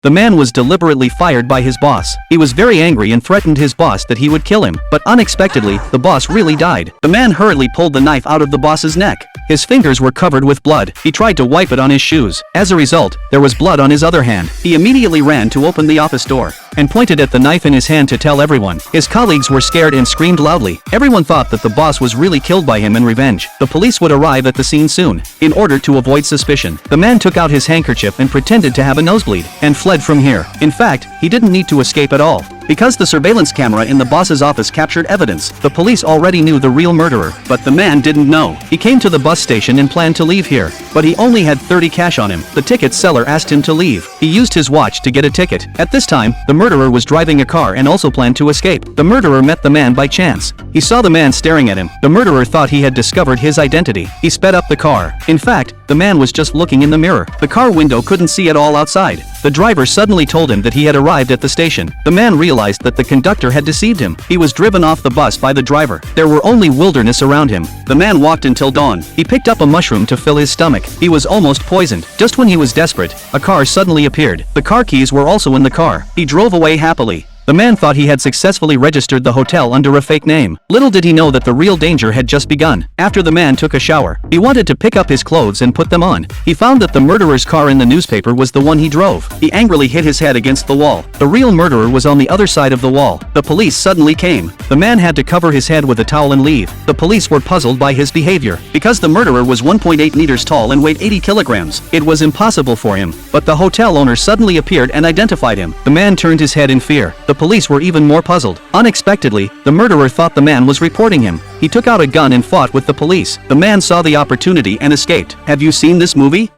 The man was deliberately fired by his boss. He was very angry and threatened his boss that he would kill him, but unexpectedly, the boss really died. The man hurriedly pulled the knife out of the boss's neck. His fingers were covered with blood. He tried to wipe it on his shoes. As a result, there was blood on his other hand. He immediately ran to open the office door and pointed at the knife in his hand to tell everyone. His colleagues were scared and screamed loudly. Everyone thought that the boss was really killed by him in revenge. The police would arrive at the scene soon. In order to avoid suspicion, the man took out his handkerchief and pretended to have a nosebleed and fled from here. In fact, he didn't need to escape at all. Because the surveillance camera in the boss's office captured evidence, the police already knew the real murderer, but the man didn't know. He came to the bus station and planned to leave here, but he only had 30 cash on him. The ticket seller asked him to leave. He used his watch to get a ticket. At this time, the murderer was driving a car and also planned to escape. The murderer met the man by chance. He saw the man staring at him. The murderer thought he had discovered his identity. He sped up the car. In fact, the man was just looking in the mirror. The car window couldn't see at all outside. The driver suddenly told him that he had arrived at the station. The man realized that the conductor had deceived him. He was driven off the bus by the driver. There were only wilderness around him. The man walked until dawn. He picked up a mushroom to fill his stomach. He was almost poisoned. Just when he was desperate, a car suddenly appeared. The car keys were also in the car. He drove away happily. The man thought he had successfully registered the hotel under a fake name. Little did he know that the real danger had just begun. After the man took a shower, he wanted to pick up his clothes and put them on. He found that the murderer's car in the newspaper was the one he drove. He angrily hit his head against the wall. The real murderer was on the other side of the wall. The police suddenly came. The man had to cover his head with a towel and leave. The police were puzzled by his behavior. Because the murderer was 1.8 meters tall and weighed 80 kilograms, it was impossible for him. But the hotel owner suddenly appeared and identified him. The man turned his head in fear. The police were even more puzzled. Unexpectedly, the murderer thought the man was reporting him. He took out a gun and fought with the police. The man saw the opportunity and escaped. Have you seen this movie?